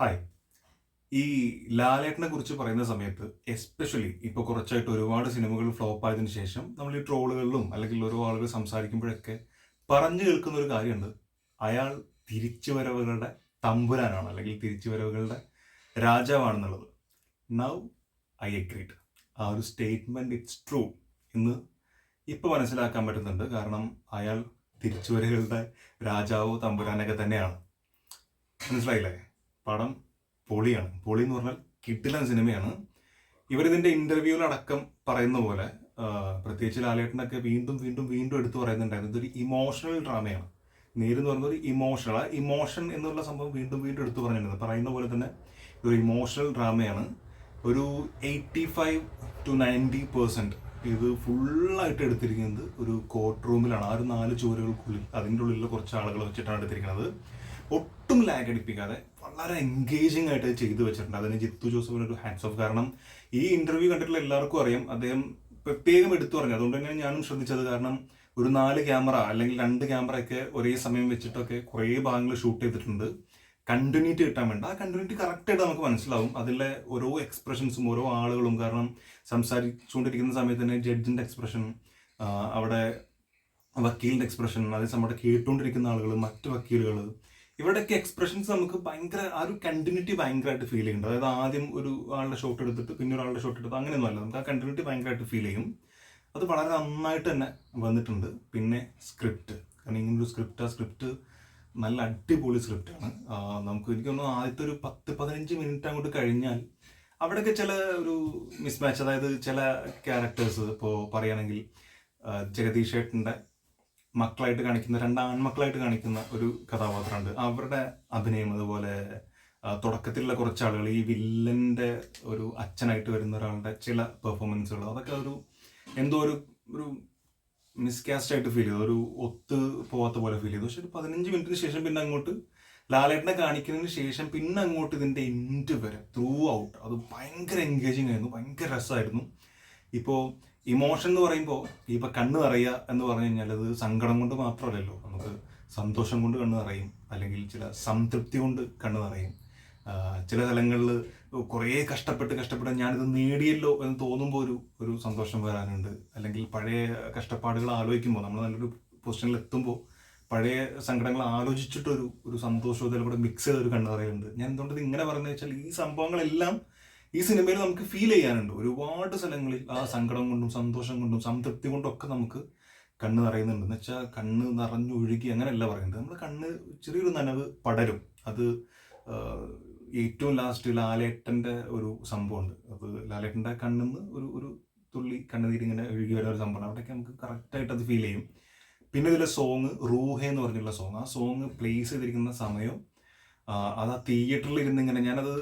Hi. ഈ ലാലേട്ടനെ കുറിച്ച് പറയുന്ന സമയത്ത് എസ്പെഷ്യലി ഇപ്പോൾ കുറച്ചായിട്ട് ഒരുപാട് സിനിമകൾ ഫ്ലോപ്പ് ആയതിനു ശേഷം നമ്മൾ ഈ ട്രോളുകളിലും അല്ലെങ്കിൽ ഓരോ ആളുകൾ സംസാരിക്കുമ്പോഴൊക്കെ പറഞ്ഞു കേൾക്കുന്ന ഒരു കാര്യമുണ്ട്. അയാൾ തിരിച്ചുവരവുകളുടെ തമ്പുരാനാണ് അല്ലെങ്കിൽ തിരിച്ചുവരവുകളുടെ രാജാവാണെന്നുള്ളത്. Now I agreed. ആ ഒരു സ്റ്റേറ്റ്മെന്റ് ഇറ്റ്സ് ട്രൂ എന്ന് ഇപ്പോൾ മനസ്സിലാക്കാൻ പറ്റുന്നുണ്ട്. കാരണം അയാൾ തിരിച്ചുവരവുകളുടെ രാജാവോ തമ്പുരാനൊക്കെ തന്നെയാണ്. മനസ്സിലായില്ലേ? പടം പൊളിയാണ്. പൊളി എന്ന് പറഞ്ഞാൽ കിടിലൻ സിനിമയാണ്. ഇവരിതിന്റെ ഇന്റർവ്യൂവിലടക്കം പറയുന്ന പോലെ പ്രത്യേകിച്ച് ലാലേട്ടനൊക്കെ വീണ്ടും വീണ്ടും വീണ്ടും എടുത്തു പറയുന്നുണ്ടായിരുന്നു, ഇതൊരു ഇമോഷണൽ ഡ്രാമയാണ്. നേരെന്ന് പറയുന്നത് ഒരു ഇമോഷണൽ, ആ ഇമോഷൻ എന്നുള്ള സംഭവം വീണ്ടും വീണ്ടും എടുത്തു പറഞ്ഞിട്ടുണ്ട്. പറയുന്ന പോലെ തന്നെ ഒരു ഇമോഷണൽ ഡ്രാമയാണ്. ഒരു 85-90% ഇത് ഫുള്ളായിട്ട് എടുത്തിരിക്കുന്നത് ഒരു കോർട്ട് റൂമിലാണ്. ആ ഒരു 4 ചുവരുകൾക്കുള്ളിൽ അതിൻ്റെ ഉള്ളിൽ കുറച്ച് ആളുകൾ വെച്ചിട്ടാണ് എടുത്തിരിക്കുന്നത്. ഒട്ടും ലാഗ് അടിപ്പിക്കാതെ വളരെ എൻഗേജിങ് ആയിട്ട് ചെയ്തു വെച്ചിട്ടുണ്ട്. അതിന് ജിത്തു ജോസഫിന് ഒരു ഹാറ്റ്സ് ഓഫ്. കാരണം ഈ ഇന്റർവ്യൂ കണ്ടിട്ടുള്ള എല്ലാവർക്കും അറിയാം, അദ്ദേഹം പ്രത്യേകം എടുത്തു പറഞ്ഞു. അതുകൊണ്ട് തന്നെയാണ് ഞാനും ശ്രദ്ധിച്ചത്. കാരണം ഒരു 4 ക്യാമറ അല്ലെങ്കിൽ 2 ക്യാമറ ഒക്കെ ഒരേ സമയം വെച്ചിട്ടൊക്കെ കുറേ ഭാഗങ്ങൾ ഷൂട്ട് ചെയ്തിട്ടുണ്ട്, കണ്ടിന്യൂറ്റി കിട്ടാൻ വേണ്ടി. ആ കണ്ടിന്യൂറ്റി കറക്റ്റായിട്ട് നമുക്ക് മനസ്സിലാവും. അതിലെ ഓരോ എക്സ്പ്രഷൻസും ഓരോ ആളുകളും, കാരണം സംസാരിച്ചുകൊണ്ടിരിക്കുന്ന സമയത്ത് തന്നെ ജഡ്ജിന്റെ എക്സ്പ്രഷൻ, അവിടെ വക്കീലിന്റെ എക്സ്പ്രഷൻ, അതേസമയം അവിടെ കേട്ടുകൊണ്ടിരിക്കുന്ന ആളുകൾ, മറ്റു വക്കീലുകൾ, ഇവരുടെയൊക്കെ എക്സ്പ്രഷൻസ് നമുക്ക് ഭയങ്കര ആ ഒരു കണ്ടിന്യൂറ്റി ഭയങ്കരമായിട്ട് ഫീൽ ചെയ്യുന്നുണ്ട്. അതായത് ആദ്യം ഒരു ആളുടെ ഷോട്ട് എടുത്തിട്ട് പിന്നെ ഒരാളുടെ ഷോട്ട് എടുത്ത് അങ്ങനെയൊന്നും അല്ല, നമുക്ക് ആ കണ്ടിന്യൂറ്റി ഭയങ്കരമായിട്ട് ഫീൽ ചെയ്യും. അത് വളരെ നന്നായിട്ട് തന്നെ വന്നിട്ടുണ്ട്. പിന്നെ സ്ക്രിപ്റ്റ്, കാരണം ഇങ്ങനൊരു സ്ക്രിപ്റ്റ്, ആ സ്ക്രിപ്റ്റ് നല്ല അടിപൊളി സ്ക്രിപ്റ്റാണ്. നമുക്ക് എനിക്കൊന്ന് ആദ്യത്തെ ഒരു 10-15 മിനിറ്റ് അങ്ങോട്ട് കഴിഞ്ഞാൽ അവിടെയൊക്കെ ചില ഒരു മിസ്മാച്ച്, അതായത് ചില ക്യാരക്ടേഴ്സ്, ഇപ്പോൾ പറയുകയാണെങ്കിൽ ജഗദീഷ് ഏട്ടൻ്റെ മക്കളായിട്ട് കാണിക്കുന്ന 2 ആൺമക്കളായിട്ട് കാണിക്കുന്ന ഒരു കഥാപാത്രമുണ്ട്. അവരുടെ അഭിനയം, അതുപോലെ തുടക്കത്തിലുള്ള കുറച്ച് ആളുകൾ, ഈ വില്ലന്റെ ഒരു അച്ഛനായിട്ട് വരുന്ന ഒരാളുടെ ചില പെർഫോമൻസുകൾ, അതൊക്കെ ഒരു എന്തോ ഒരു ഒരു മിസ്കാസ്റ്റ് ആയിട്ട് ഫീൽ ചെയ്തു, ഒരു ഒത്ത് പോവാത്ത പോലെ ഫീൽ ചെയ്തു. പക്ഷെ ഒരു 15 മിനിറ്റിന് ശേഷം പിന്നെ അങ്ങോട്ട് ലാലേട്ടനെ കാണിക്കുന്നതിന് ശേഷം പിന്നെ അങ്ങോട്ട് ഇതിന്റെ എൻഡ് വരെ ത്രൂ ഔട്ട് അത് ഭയങ്കര എൻഗേജിങ് ആയിരുന്നു, ഭയങ്കര രസമായിരുന്നു. ഇപ്പോൾ ഇമോഷൻ എന്ന് പറയുമ്പോൾ ഇപ്പൊ കണ്ണ് നിറയുക എന്ന് പറഞ്ഞു കഴിഞ്ഞാൽ അത് സങ്കടം കൊണ്ട് മാത്രമല്ലല്ലോ. നമുക്ക് സന്തോഷം കൊണ്ട് കണ്ണ് നിറയും, അല്ലെങ്കിൽ ചില സംതൃപ്തി കൊണ്ട് കണ്ണ് നിറയും. ചില സ്ഥലങ്ങളിൽ കുറേ കഷ്ടപ്പെട്ട് ഞാനിത് നേടിയല്ലോ എന്ന് തോന്നുമ്പോൾ ഒരു സന്തോഷം വരാനുണ്ട്. അല്ലെങ്കിൽ പഴയ കഷ്ടപ്പാടുകൾ ആലോചിക്കുമ്പോൾ നമ്മൾ നല്ലൊരു പൊസിഷനിൽ എത്തുമ്പോൾ പഴയ സങ്കടങ്ങൾ ആലോചിച്ചിട്ടൊരു ഒരു സന്തോഷവും ഇതിലും കൂടെ മിക്സ് ചെയ്തൊരു കണ്ണ് നിറയുന്നുണ്ട്. ഞാൻ എന്തുകൊണ്ട് ഇത് ഇങ്ങനെ പറയുന്നത് വെച്ചാൽ, ഈ സംഭവങ്ങളെല്ലാം ഈ സിനിമയിൽ നമുക്ക് ഫീൽ ചെയ്യാനുണ്ട്. ഒരുപാട് സ്ഥലങ്ങളിൽ ആ സങ്കടം കൊണ്ടും സന്തോഷം കൊണ്ടും സംതൃപ്തി കൊണ്ടും ഒക്കെ നമുക്ക് കണ്ണ് നിറയുന്നുണ്ട്. എന്ന് വെച്ചാൽ കണ്ണ് നിറഞ്ഞൊഴുകി അങ്ങനെയല്ല പറയുന്നത്, നമ്മുടെ കണ്ണ് ചെറിയൊരു നനവ് പടരും. അത് ഏറ്റവും ലാസ്റ്റ് ലാലേട്ടൻ്റെ ഒരു സംഭവമുണ്ട്. അത് ലാലേട്ടൻ്റെ കണ്ണിൽ നിന്ന് ഒരു തുള്ളി കണ്ണുനീരിങ്ങനെ ഒഴുകി വരുന്ന ഒരു സംഭവമാണ്. അവിടെയൊക്കെ നമുക്ക് കറക്റ്റായിട്ട് അത് ഫീൽ ചെയ്യും. പിന്നെ ഇതിലെ സോങ് റൂഹെ എന്ന് പറഞ്ഞിട്ടുള്ള സോങ്, ആ സോങ് പ്ലേസ് ചെയ്തിരിക്കുന്ന സമയം, അത് ആ തിയേറ്ററിൽ ഇരുന്ന് ഇങ്ങനെ, ഞാനത്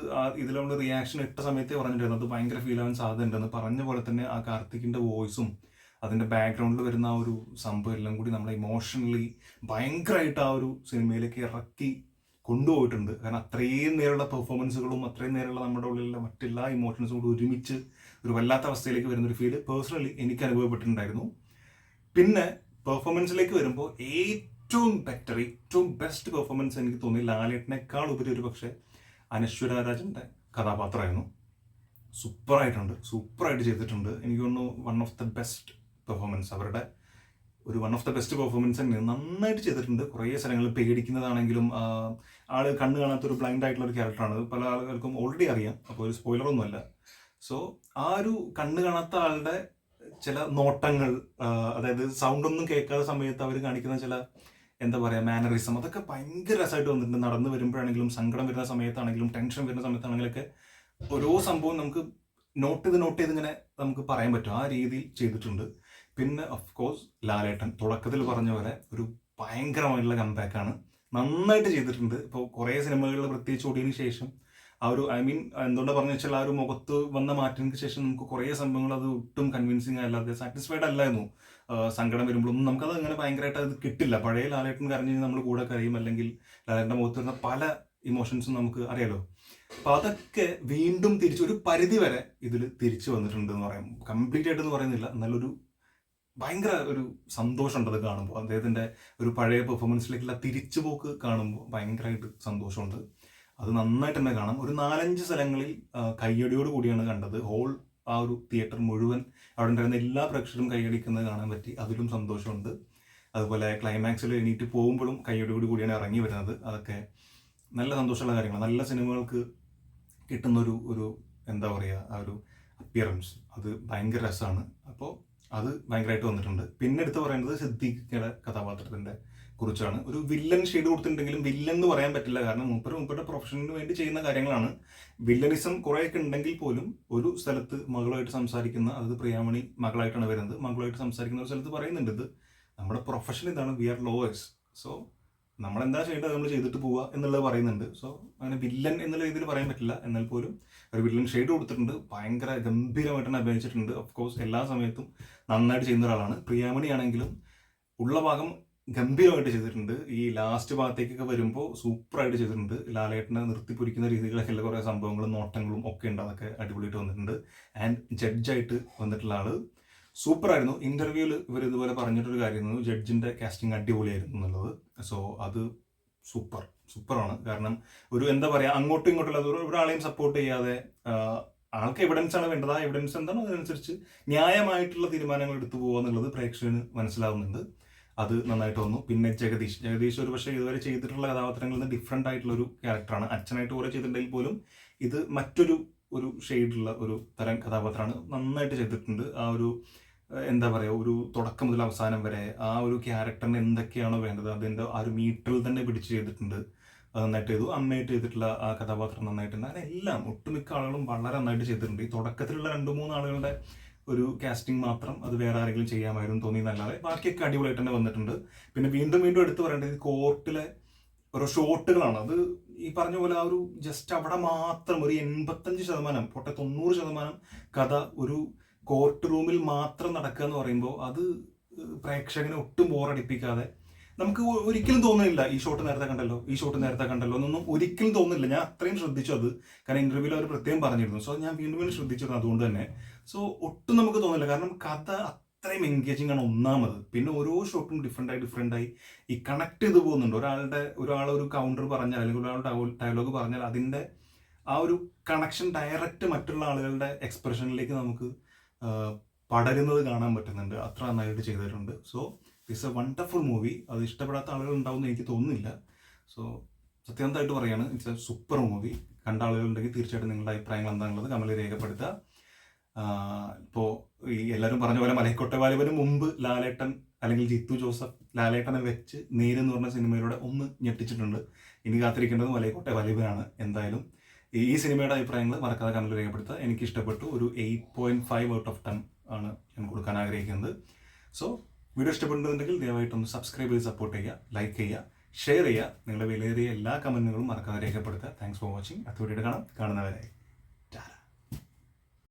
ഇതിലുള്ള റിയാക്ഷൻ ഇട്ട സമയത്തേ പറഞ്ഞിട്ടുണ്ടായിരുന്നു അത് ഭയങ്കര ഫീൽ ആവാൻ സാധ്യത ഉണ്ടെന്ന്. പറഞ്ഞ പോലെ തന്നെ ആ കാർത്തിക്കിന്റെ വോയിസും അതിന്റെ ബാക്ക്ഗ്രൗണ്ടിൽ വരുന്ന ആ ഒരു സംഭവം എല്ലാം കൂടി നമ്മളെ ഇമോഷണലി ഭയങ്കരമായിട്ട് ആ ഒരു സിനിമയിലേക്ക് ഇറക്കി കൊണ്ടുപോയിട്ടുണ്ട്. കാരണം അത്രയും നേരമുള്ള പെർഫോമൻസുകളും അത്രയും നേരമുള്ള നമ്മുടെ ഉള്ളിലുള്ള മറ്റെല്ലാ ഇമോഷൻസും കൂടി ഒരുമിച്ച് ഒരു വല്ലാത്ത അവസ്ഥയിലേക്ക് വരുന്നൊരു ഫീല് പേഴ്സണലി എനിക്ക് അനുഭവപ്പെട്ടിട്ടുണ്ടായിരുന്നു. പിന്നെ പെർഫോമൻസിലേക്ക് വരുമ്പോൾ ഏറ്റവും ബെറ്റർ, ഏറ്റവും ബെസ്റ്റ് പെർഫോമൻസ് എനിക്ക് തോന്നി ലാലേട്ടനേക്കാൾ ഉപരി ഒരു പക്ഷേ അനശ്വര രാജൻ്റെ കഥാപാത്രമായിരുന്നു. സൂപ്പറായിട്ട് ചെയ്തിട്ടുണ്ട്. എനിക്ക് തോന്നുന്നു one of the best performance, അവരുടെ ഒരു one of the best performance തന്നെ നന്നായിട്ട് ചെയ്തിട്ടുണ്ട്. കുറേ സ്ഥലങ്ങളിൽ പേടിക്കുന്നതാണെങ്കിലും, ആള് കണ്ണ് കാണാത്തൊരു ബ്ലൈൻഡ് ആയിട്ടുള്ള ഒരു ക്യാരക്ടറാണ്, പല ആളുകൾക്കും ഓൾറെഡി അറിയാം, അപ്പോൾ ഒരു സ്പോയിലറൊന്നുമല്ല. സോ ആ ഒരു കണ്ണ് കാണാത്ത ആളുടെ ചില നോട്ടങ്ങൾ, അതായത് സൗണ്ട് ഒന്നും കേൾക്കാത്ത സമയത്ത് അവർ കാണിക്കുന്ന ചില എന്താ പറയുക മാനറിസം, അതൊക്കെ ഭയങ്കര രസമായിട്ട് വന്നിട്ടുണ്ട്. നടന്നു വരുമ്പോഴാണെങ്കിലും, സങ്കടം വരുന്ന സമയത്താണെങ്കിലും, ടെൻഷൻ വരുന്ന സമയത്താണെങ്കിലൊക്കെ ഓരോ സംഭവം നമുക്ക് നോട്ട് ചെയ്ത് ഇങ്ങനെ നമുക്ക് പറയാൻ പറ്റും, ആ രീതിയിൽ ചെയ്തിട്ടുണ്ട്. പിന്നെ ഓഫ് കോഴ്സ് ലാലേട്ടൻ തുടക്കത്തിൽ പറഞ്ഞ പോലെ ഒരു ഭയങ്കരമായിട്ടുള്ള കംബാക്കാണ്, നന്നായിട്ട് ചെയ്തിട്ടുണ്ട്. ഇപ്പോൾ കുറേ സിനിമകളിൽ പ്രത്യേകിച്ച് ഓടിയതിനു ശേഷം ആ ഒരു എന്തുകൊണ്ടാണ് പറഞ്ഞു വെച്ചാൽ, ആ ഒരു മുഖത്ത് വന്ന മാറ്റങ്ങൾക്ക് ശേഷം നമുക്ക് കുറേ സംഭവങ്ങൾ അത് ഒട്ടും കൺവിൻസിങ് അല്ലാതെ സാറ്റിസ്ഫൈഡ് അല്ലായിരുന്നു. സങ്കടം വരുമ്പോഴൊന്നും നമുക്കത് അങ്ങനെ ഭയങ്കരമായിട്ട് അത് കിട്ടില്ല. പഴയ ലാലേട്ടൻ കരഞ്ഞ് നമ്മൾ കൂടെ കരയും, അല്ലെങ്കിൽ ലാലേട്ടൻ്റെ മുഖത്ത് വരുന്ന പല ഇമോഷൻസും നമുക്ക് അറിയാലോ. അപ്പൊ അതൊക്കെ വീണ്ടും ഒരു പരിധി വരെ ഇതിൽ തിരിച്ചു വന്നിട്ടുണ്ട് എന്ന് പറയാം. കംപ്ലീറ്റ് ആയിട്ടെന്ന് പറയുന്നില്ല, എന്നാലൊരു ഭയങ്കര ഒരു സന്തോഷമുണ്ട് അത് കാണുമ്പോൾ. അദ്ദേഹത്തിന്റെ ഒരു പഴയ പെർഫോമൻസിലേക്കുള്ള തിരിച്ചുപോക്ക് കാണുമ്പോൾ ഭയങ്കരമായിട്ട് സന്തോഷമുണ്ട്. അത് നന്നായിട്ട് തന്നെ കാണാം. ഒരു 4-5 സ്ഥലങ്ങളിൽ കയ്യടിയോട് കൂടിയാണ് കണ്ടത്. ഹോൾ ആ ഒരു തിയേറ്റർ മുഴുവൻ അവിടെ ഉണ്ടായിരുന്ന എല്ലാ പ്രേക്ഷകരും കൈയടിക്കുന്നത് കാണാൻ പറ്റി. അതിലും സന്തോഷമുണ്ട്. അതുപോലെ ക്ലൈമാക്സിൽ എണീറ്റ് പോകുമ്പോഴും കയ്യടിയോട് കൂടിയാണ് ഇറങ്ങി വരുന്നത്. അതൊക്കെ നല്ല സന്തോഷമുള്ള കാര്യങ്ങളാണ്. നല്ല സിനിമകൾക്ക് കിട്ടുന്നൊരു ഒരു എന്താ പറയുക, ആ ഒരു അപ്പിയറൻസ് അത് ഭയങ്കര രസമാണ്. അപ്പോൾ അത് ഭയങ്കരമായിട്ട് വന്നിട്ടുണ്ട്. പിന്നെ എടുത്ത് പറയുന്നത് സിദ്ദീഖിയുടെ കഥാപാത്രത്തിൻ്റെ കുറിച്ചാണ്. ഒരു വില്ലൻ ഷെയ്ഡ് കൊടുത്തിട്ടുണ്ടെങ്കിലും വില്ലൻ എന്ന് പറയാൻ പറ്റില്ല. കാരണം മൂപ്പരുടെ പ്രൊഫഷനലിന് വേണ്ടി ചെയ്യുന്ന കാര്യങ്ങളാണ്. വില്ലനിസം കുറേയൊക്കെ ഉണ്ടെങ്കിൽ പോലും ഒരു സ്ഥലത്ത് മകളുമായിട്ട് സംസാരിക്കുന്ന, അത് പ്രിയാമണി മകളായിട്ടാണ് വരുന്നത്, മകളുമായിട്ട് സംസാരിക്കുന്ന ഒരു സ്ഥലത്ത് പറയുന്നുണ്ട്, ഇത് നമ്മുടെ പ്രൊഫഷൻ ഇതാണ്, വി ആർ ലോയേഴ്സ്, സോ നമ്മളെന്താ ചെയ്യേണ്ടത് നമ്മൾ ചെയ്തിട്ട് പോവുക എന്നുള്ളത് പറയുന്നുണ്ട്. സോ അങ്ങനെ വില്ലൻ എന്നുള്ള രീതിയിൽ പറയാൻ പറ്റില്ല. എന്നാൽ പോലും ഒരു വില്ലൻ ഷെയ്ഡ് കൊടുത്തിട്ടുണ്ട്. ഭയങ്കര ഗംഭീരമായിട്ടാണ് അഭിനയിച്ചിട്ടുണ്ട്. ഓഫ് കോഴ്സ് എല്ലാ സമയത്തും നന്നായിട്ട് ചെയ്യുന്ന ഒരാളാണ്. പ്രിയാമണി ആണെങ്കിലും ഉള്ള ഭാഗം ഗംഭീരമായിട്ട് ചെയ്തിട്ടുണ്ട്. ഈ ലാസ്റ്റ് ഭാഗത്തേക്കൊക്കെ വരുമ്പോൾ സൂപ്പറായിട്ട് ചെയ്തിട്ടുണ്ട്. ലാലേട്ടനെ നിർത്തിപ്പൊരിക്കുന്ന രീതികളൊക്കെ കുറേ സംഭവങ്ങളും നോട്ടങ്ങളും ഒക്കെ ഉണ്ട്. അതൊക്കെ അടിപൊളിയായിട്ട് വന്നിട്ടുണ്ട്. ആൻഡ് ജഡ്ജായിട്ട് വന്നിട്ടുള്ള ആള് സൂപ്പറായിരുന്നു. ഇൻ്റർവ്യൂവിൽ ഇവർ ഇതുപോലെ പറഞ്ഞിട്ടൊരു കാര്യമായിരുന്നു, ജഡ്ജിൻ്റെ കാസ്റ്റിംഗ് അടിപൊളിയായിരുന്നു എന്നുള്ളത്. സോ അത് സൂപ്പറാണ്. കാരണം ഒരു എന്താ പറയുക, അങ്ങോട്ടും ഇങ്ങോട്ടുള്ള ഒരാളെയും സപ്പോർട്ട് ചെയ്യാതെ ആൾക്ക് എവിഡൻസ് ആണ് വേണ്ടത്. ആ എവിഡൻസ് എന്താണോ അതിനനുസരിച്ച് ന്യായമായിട്ടുള്ള തീരുമാനങ്ങൾ എടുത്തു പോകുക എന്നുള്ളത് പ്രേക്ഷകന് മനസ്സിലാവുന്നുണ്ട്. അത് നന്നായിട്ട് വന്നു. പിന്നെ ജഗദീഷ് ഒരു പക്ഷേ ഇതുവരെ ചെയ്തിട്ടുള്ള കഥാപാത്രങ്ങളിൽ നിന്ന് ഡിഫറെൻ്റ് ആയിട്ടുള്ള ഒരു ക്യാരക്ടറാണ്. അച്ഛനായിട്ട് കുറേ ചെയ്തിട്ടുണ്ടെങ്കിൽ പോലും ഇത് മറ്റൊരു ഷെയ്ഡുള്ള ഒരു തരം കഥാപാത്രമാണ്. നന്നായിട്ട് ചെയ്തിട്ടുണ്ട്. ആ ഒരു എന്താ പറയുക, ഒരു തുടക്കം മുതൽ അവസാനം വരെ ആ ഒരു ക്യാരക്ടറിന് എന്തൊക്കെയാണോ വേണ്ടത് അതിൻ്റെ ആ ഒരു മീറ്ററിൽ തന്നെ പിടിച്ച് ചെയ്തിട്ടുണ്ട്. അത് നന്നായിട്ട് ചെയ്തു. അമ്മയായിട്ട് ചെയ്തിട്ടുള്ള ആ കഥാപാത്രം നന്നായിട്ടുണ്ട്. അങ്ങനെ എല്ലാം ഒട്ടുമിക്ക ആളുകളും വളരെ നന്നായിട്ട് ചെയ്തിട്ടുണ്ട്. ഈ തുടക്കത്തിലുള്ള 2-3 ആളുകളുടെ ഒരു കാസ്റ്റിംഗ് മാത്രം അത് വേറെ ആരെങ്കിലും ചെയ്യാമായിരുന്നു തോന്നി എന്നല്ലാതെ ബാക്കിയൊക്കെ അടിപൊളിയായിട്ട് തന്നെ വന്നിട്ടുണ്ട്. പിന്നെ വീണ്ടും എടുത്തു പറയേണ്ടത് കോർട്ടിലെ ഓരോ ഷോട്ടുകളാണ്. അത് ഈ പറഞ്ഞ പോലെ ആ ഒരു ജസ്റ്റ് അവിടെ മാത്രം ഒരു 85% പോട്ടെ 90% കഥ ഒരു കോർട്ട് റൂമിൽ മാത്രം നടക്കുക എന്ന് പറയുമ്പോൾ അത് പ്രേക്ഷകനെ ഒട്ടും ബോറടിപ്പിക്കാതെ നമുക്ക് ഒരിക്കലും തോന്നുന്നില്ല ഈ ഷോട്ട് നേരത്തെ കണ്ടല്ലോ എന്നൊന്നും ഒരിക്കലും തോന്നുന്നില്ല. ഞാൻ അത്രയും ശ്രദ്ധിച്ചു അത്. കാരണം ഇന്റർവ്യൂവിൽ അവർ പ്രത്യേകം പറഞ്ഞിരുന്നു. സോ ഞാൻ വീണ്ടും ശ്രദ്ധിച്ചിരുന്നു. അതുകൊണ്ട് തന്നെ സോ ഒട്ടും നമുക്ക് തോന്നില്ല. കാരണം കഥ അത്രയും എൻഗേജിങ് ആണ് ഒന്നാമത്. പിന്നെ ഓരോ ഷോട്ടും ഡിഫറെൻ്റ് ആയി ഈ കണക്ട് ചെയ്ത് പോകുന്നുണ്ട്. ഒരാൾ ഒരു കൗണ്ടർ പറഞ്ഞാൽ അല്ലെങ്കിൽ ഒരാൾ ഡയലോഗ് പറഞ്ഞാൽ അതിൻ്റെ ആ ഒരു കണക്ഷൻ ഡയറക്റ്റ് മറ്റുള്ള ആളുകളുടെ എക്സ്പ്രഷനിലേക്ക് നമുക്ക് പടരുന്നത് കാണാൻ പറ്റുന്നുണ്ട്. അത്ര നന്നായിട്ട് ചെയ്തിട്ടുണ്ട്. So it's A wonderful movie. അത് ഇഷ്ടപ്പെടാത്ത ആളുകൾ ഉണ്ടാവും എന്ന് എനിക്ക് തോന്നുന്നില്ല. സോ സത്യസന്ധമായിട്ട് പറയുകയാണ്, ഇറ്റ്സ് എ സൂപ്പർ മൂവി. കണ്ട ആളുകളുണ്ടെങ്കിൽ തീർച്ചയായിട്ടും നിങ്ങളുടെ അഭിപ്രായങ്ങൾ എന്താണുള്ളത് കമന്റിൽ രേഖപ്പെടുത്തുക. ഇപ്പോൾ ഈ എല്ലാവരും പറഞ്ഞ പോലെ മലൈക്കോട്ടെ വാലിബന് മുമ്പ് ലാലേട്ടൻ അല്ലെങ്കിൽ ജിത്തു ജോസഫ് ലാലേട്ടനെ വെച്ച് നേരെന്ന് പറഞ്ഞ സിനിമയിലൂടെ ഒന്ന് ഞെട്ടിച്ചിട്ടുണ്ട്. ഇനി കാത്തിരിക്കേണ്ടത് മലൈക്കോട്ടെ വാലിബനാണ്. എന്തായാലും ഈ സിനിമയുടെ അഭിപ്രായങ്ങൾ മറക്കാതെ കമന്റിൽ രേഖപ്പെടുത്തുക. എനിക്ക് ഇഷ്ടപ്പെട്ടു. ഒരു 8.5 ഔട്ട് ഓഫ് 10 ആണ് ഞാൻ കൊടുക്കാൻ ആഗ്രഹിക്കുന്നത്. സോ വീഡിയോ ഇഷ്ടപ്പെടുന്നുണ്ടെങ്കിൽ ദയവായിട്ടൊന്ന് സബ്സ്ക്രൈബ് ചെയ്ത് സപ്പോർട്ട് ചെയ്യുക, ലൈക്ക് ചെയ്യുക, ഷെയർ ചെയ്യുക. നിങ്ങളുടെ വിലയേറിയ എല്ലാ കമന്റുകളും മറക്കാതെ രേഖപ്പെടുത്തുക. Thanks for watching. അടുത്ത വീഡിയോ കാണുന്നവരെ.